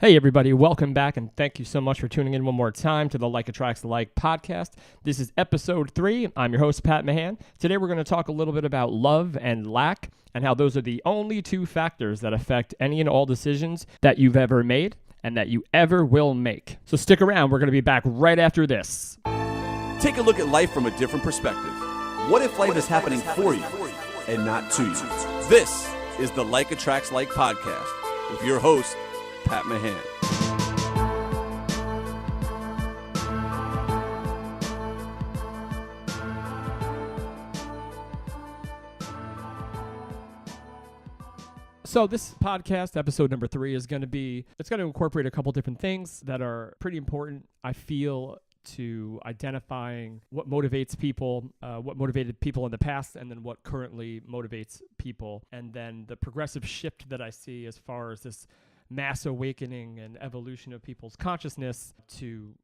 Hey everybody, welcome back and thank you so much for tuning in one more time to the Like Attracts Like podcast. This is episode 3. I'm your host, Pat Mahan. Today we're going to talk a little bit about love and lack and how those are the only two factors that affect any and all decisions that you've ever made and that you ever will make. So stick around, we're going to be back right after this. Take a look at life from a different perspective. What if life is happening for you and not to you? This is the Like Attracts Like podcast with your host, Pat Mahan. So this podcast, episode number 3, it's going to incorporate a couple different things that are pretty important, I feel, to identifying what motivates people, what motivated people in the past, and then what currently motivates people. And then the progressive shift that I see as far as this mass awakening and evolution of people's consciousness to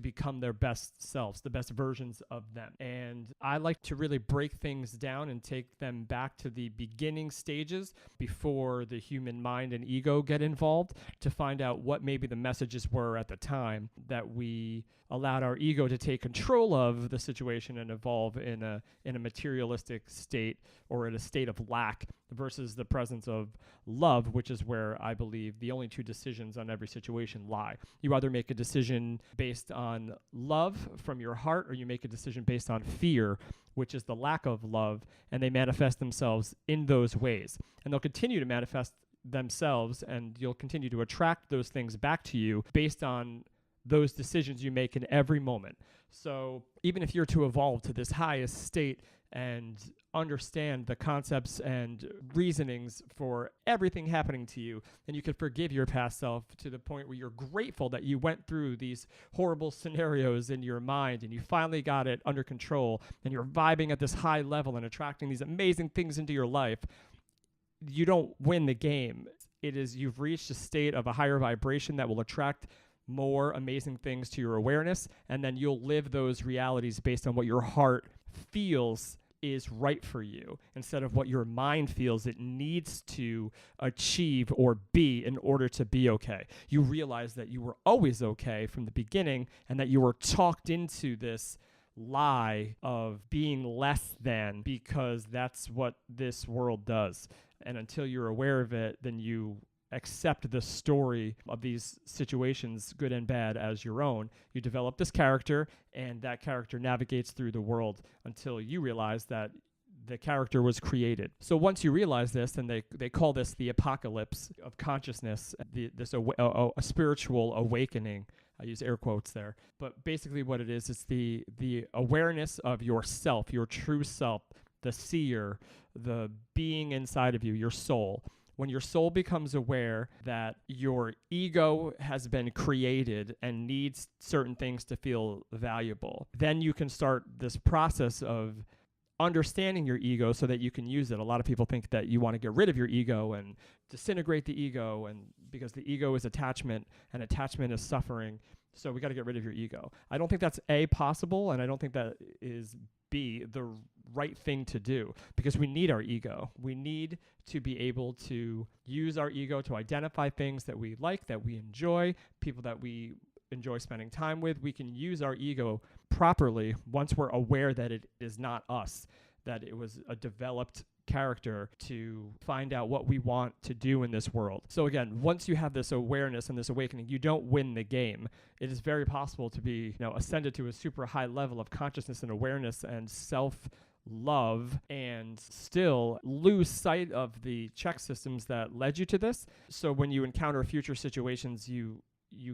become their best selves, the best versions of them. And I like to really break things down and take them back to the beginning stages before the human mind and ego get involved to find out what maybe the messages were at the time that we allowed our ego to take control of the situation and evolve in a materialistic state or in a state of lack versus the presence of love, which is where I believe the only two decisions on every situation lie. You either make a decision based on love from your heart, or you make a decision based on fear, which is the lack of love, and they manifest themselves in those ways. And they'll continue to manifest themselves, and you'll continue to attract those things back to you based on those decisions you make in every moment. So even if you're to evolve to this highest state and understand the concepts and reasonings for everything happening to you, and you can forgive your past self to the point where you're grateful that you went through these horrible scenarios in your mind and you finally got it under control and you're vibing at this high level and attracting these amazing things into your life, you don't win the game. It is you've reached a state of a higher vibration that will attract more amazing things to your awareness, and then you'll live those realities based on what your heart feels is right for you instead of what your mind feels it needs to achieve or be in order to be okay. You realize that you were always okay from the beginning and that you were talked into this lie of being less than because that's what this world does. And until you're aware of it, then you accept the story of these situations, good and bad, as your own. You develop this character, and that character navigates through the world until you realize that the character was created. So once you realize this, and they call this the apocalypse of consciousness, a spiritual awakening. I use air quotes there. But basically what it is, it's the awareness of yourself, your true self, the seer, the being inside of you, your soul. When your soul becomes aware that your ego has been created and needs certain things to feel valuable, then you can start this process of understanding your ego so that you can use it. A lot of people think that you want to get rid of your ego and disintegrate the ego, and because the ego is attachment and attachment is suffering, so we got to get rid of your ego. I don't think that's A, possible, and I don't think that is B, the right thing to do, because we need our ego. We need to be able to use our ego to identify things that we like, that we enjoy, people that we enjoy spending time with. We can use our ego properly once we're aware that it is not us, that it was a developed character to find out what we want to do in this world. So again, once you have this awareness and this awakening, you don't win the game. It is very possible to be, ascended to a super high level of consciousness and awareness and self-love and still lose sight of the check systems that led you to this. So when you encounter future situations, you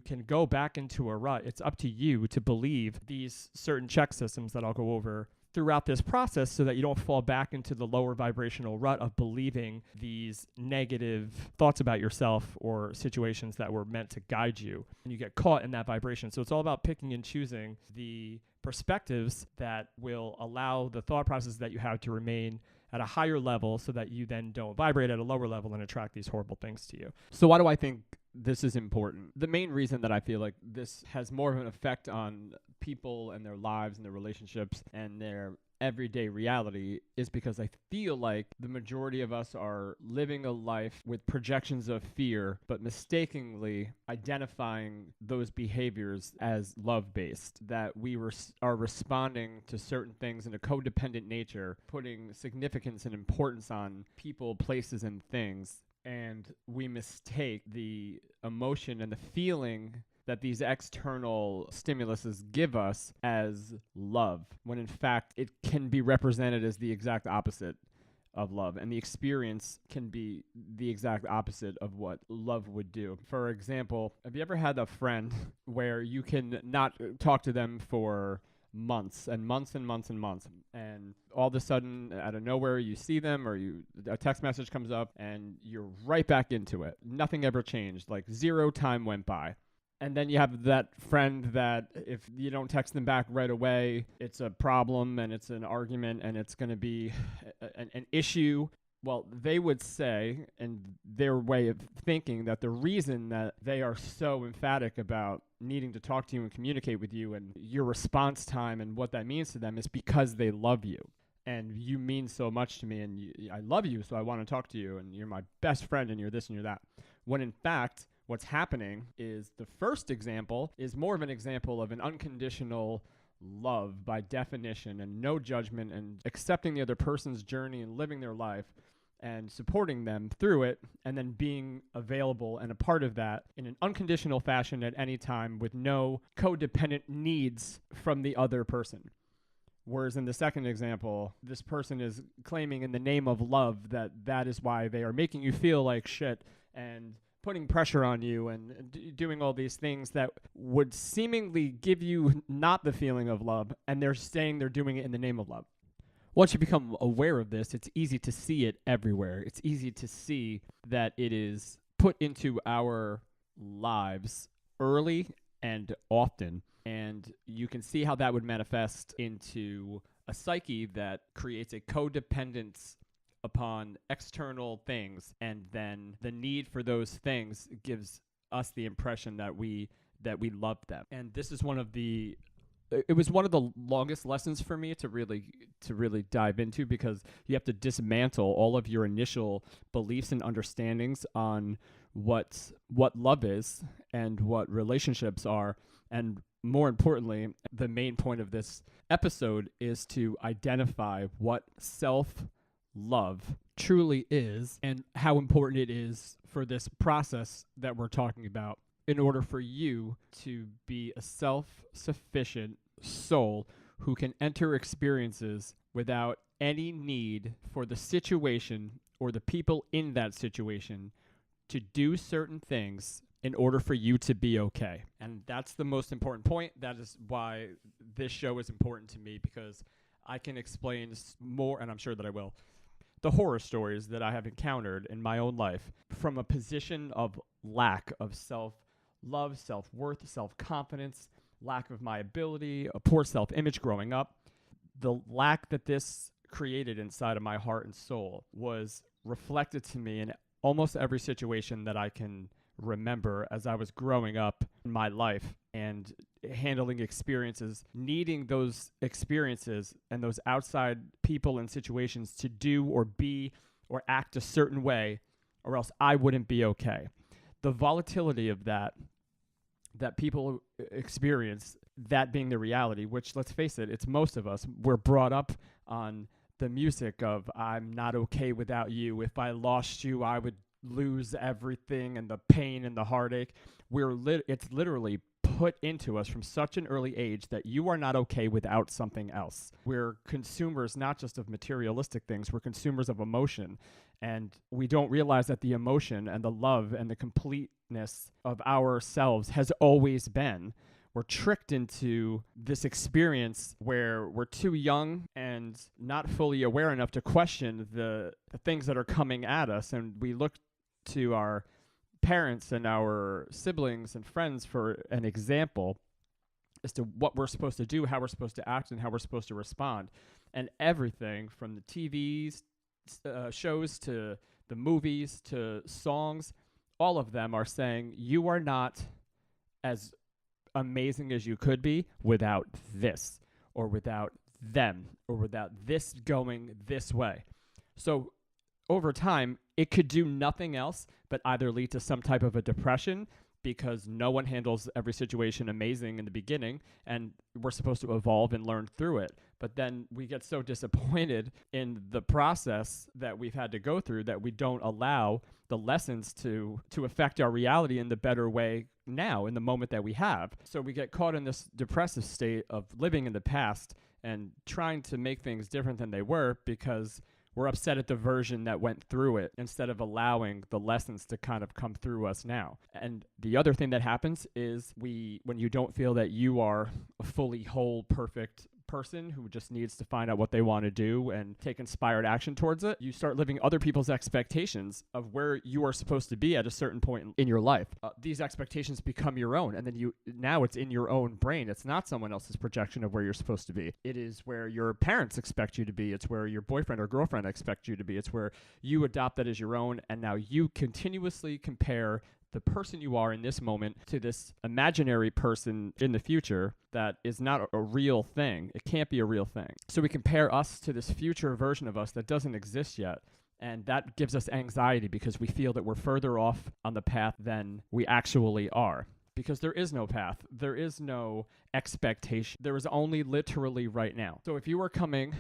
can go back into a rut. It's up to you to believe these certain check systems that I'll go over throughout this process so that you don't fall back into the lower vibrational rut of believing these negative thoughts about yourself or situations that were meant to guide you, and you get caught in that vibration. So it's all about picking and choosing the perspectives that will allow the thought process that you have to remain at a higher level so that you then don't vibrate at a lower level and attract these horrible things to you. So why do I think this is important? The main reason that I feel like this has more of an effect on people and their lives and their relationships and their everyday reality is because I feel like the majority of us are living a life with projections of fear, but mistakenly identifying those behaviors as love-based, that we are responding to certain things in a codependent nature, putting significance and importance on people, places, and things, and we mistake the emotion and the feeling that these external stimuluses give us as love, when in fact it can be represented as the exact opposite of love, and the experience can be the exact opposite of what love would do. For example, have you ever had a friend where you can not talk to them for months and months and months and months, and all of a sudden out of nowhere you see them, or a text message comes up and you're right back into it? Nothing ever changed, like zero time went by. And then you have that friend that if you don't text them back right away, it's a problem and it's an argument and it's going to be an issue. Well, they would say, and their way of thinking, that the reason that they are so emphatic about needing to talk to you and communicate with you and your response time and what that means to them is because they love you. And you mean so much to me, and I love you, so I want to talk to you, and you're my best friend, and you're this and you're that. When in fact, what's happening is the first example is more of an example of an unconditional love by definition, and no judgment, and accepting the other person's journey and living their life and supporting them through it, and then being available and a part of that in an unconditional fashion at any time with no codependent needs from the other person. Whereas in the second example, this person is claiming in the name of love that is why they are making you feel like shit and putting pressure on you and doing all these things that would seemingly give you not the feeling of love, and they're saying they're doing it in the name of love. Once you become aware of this, it's easy to see it everywhere. It's easy to see that it is put into our lives early and often, and you can see how that would manifest into a psyche that creates a codependence upon external things, and then the need for those things gives us the impression that we love them. And this is it was one of the longest lessons for me to really dive into, because you have to dismantle all of your initial beliefs and understandings on what love is and what relationships are. And more importantly, the main point of this episode is to identify what self-love truly is and how important it is for this process that we're talking about, in order for you to be a self-sufficient soul who can enter experiences without any need for the situation or the people in that situation to do certain things in order for you to be okay. And that's the most important point. That is why this show is important to me, because I can explain more, and I'm sure that I will, the horror stories that I have encountered in my own life from a position of lack of self-love, self-worth, self-confidence, lack of my ability, a poor self-image growing up. The lack that this created inside of my heart and soul was reflected to me in almost every situation that I can remember as I was growing up in my life and handling experiences, needing those experiences and those outside people and situations to do or be or act a certain way, or else I wouldn't be okay. The volatility of that people experience, that being the reality, which, let's face it, it's most of us. We're brought up on the music of I'm not okay without you. If I lost you, I would lose everything, and the pain and the heartache. It's literally put into us from such an early age that you are not okay without something else. We're consumers not just of materialistic things, we're consumers of emotion. And we don't realize that the emotion and the love and the completeness of ourselves has always been. We're tricked into this experience where we're too young and not fully aware enough to question the things that are coming at us. And we look to our parents and our siblings and friends for an example as to what we're supposed to do, how we're supposed to act, and how we're supposed to respond. And everything from the TVs, shows, to the movies, to songs, all of them are saying you are not as amazing as you could be without this or without them or without this going this way. So over time, it could do nothing else but either lead to some type of a depression, because no one handles every situation amazing in the beginning, and we're supposed to evolve and learn through it. But then we get so disappointed in the process that we've had to go through that we don't allow the lessons to affect our reality in the better way now, in the moment that we have. So we get caught in this depressive state of living in the past and trying to make things different than they were, because we're upset at the version that went through it instead of allowing the lessons to kind of come through us now. And the other thing that happens is when you don't feel that you are a fully whole, perfect person who just needs to find out what they want to do and take inspired action towards it, you start living other people's expectations of where you are supposed to be at a certain point in your life. These expectations become your own, and then now it's in your own brain. It's not someone else's projection of where you're supposed to be. It is where your parents expect you to be. It's where your boyfriend or girlfriend expect you to be. It's where you adopt that as your own, and now you continuously compare the person you are in this moment to this imaginary person in the future that is not a real thing. It can't be a real thing. So we compare us to this future version of us that doesn't exist yet. And that gives us anxiety because we feel that we're further off on the path than we actually are. Because there is no path. There is no expectation. There is only literally right now. So if you are coming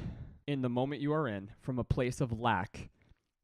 in the moment you are in from a place of lack,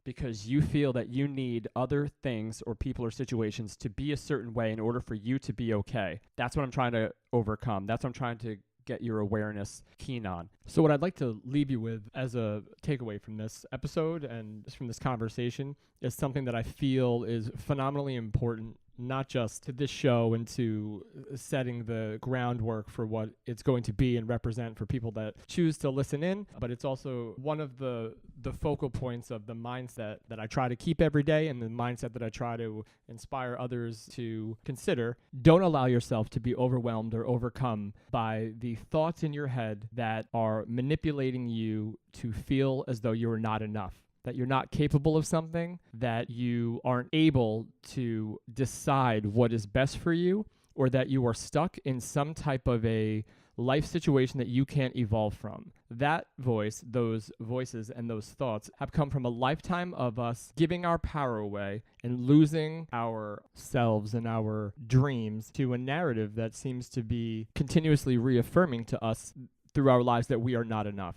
because you feel that you need other things or people or situations to be a certain way in order for you to be okay. That's what I'm trying to overcome. That's what I'm trying to get your awareness keen on. So what I'd like to leave you with as a takeaway from this episode and from this conversation is something that I feel is phenomenally important, not just to this show and to setting the groundwork for what it's going to be and represent for people that choose to listen in, but it's also one of the focal points of the mindset that I try to keep every day and the mindset that I try to inspire others to consider. Don't allow yourself to be overwhelmed or overcome by the thoughts in your head that are manipulating you to feel as though you are not enough, that you're not capable of something, that you aren't able to decide what is best for you, or that you are stuck in some type of a life situation that you can't evolve from. That voice, those voices and those thoughts have come from a lifetime of us giving our power away and losing ourselves and our dreams to a narrative that seems to be continuously reaffirming to us through our lives that we are not enough.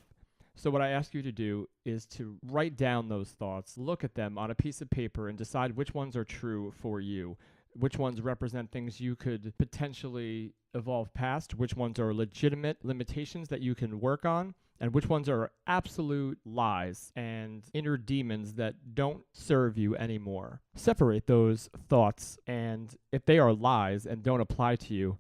So what I ask you to do is to write down those thoughts, look at them on a piece of paper and decide which ones are true for you, which ones represent things you could potentially evolve past, which ones are legitimate limitations that you can work on, and which ones are absolute lies and inner demons that don't serve you anymore. Separate those thoughts, and if they are lies and don't apply to you,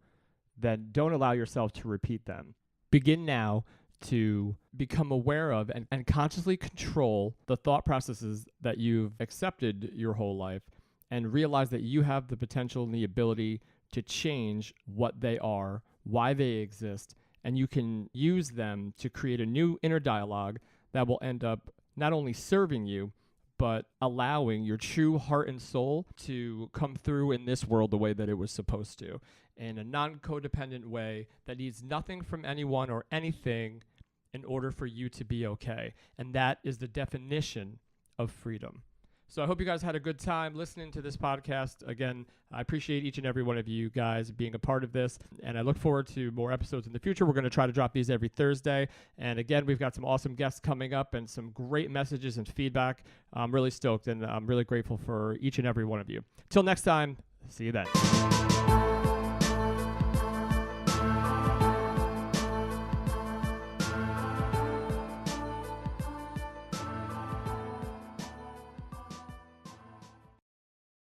then don't allow yourself to repeat them. Begin now to become aware of and consciously control the thought processes that you've accepted your whole life, and realize that you have the potential and the ability to change what they are, why they exist, and you can use them to create a new inner dialogue that will end up not only serving you, but allowing your true heart and soul to come through in this world the way that it was supposed to, in a non-codependent way that needs nothing from anyone or anything in order for you to be okay. And that is the definition of freedom. So I hope you guys had a good time listening to this podcast. Again, I appreciate each and every one of you guys being a part of this, and I look forward to more episodes in the future. We're going to try to drop these every Thursday. And again, we've got some awesome guests coming up and some great messages and feedback. I'm really stoked, and I'm really grateful for each and every one of you. Till next time, see you then.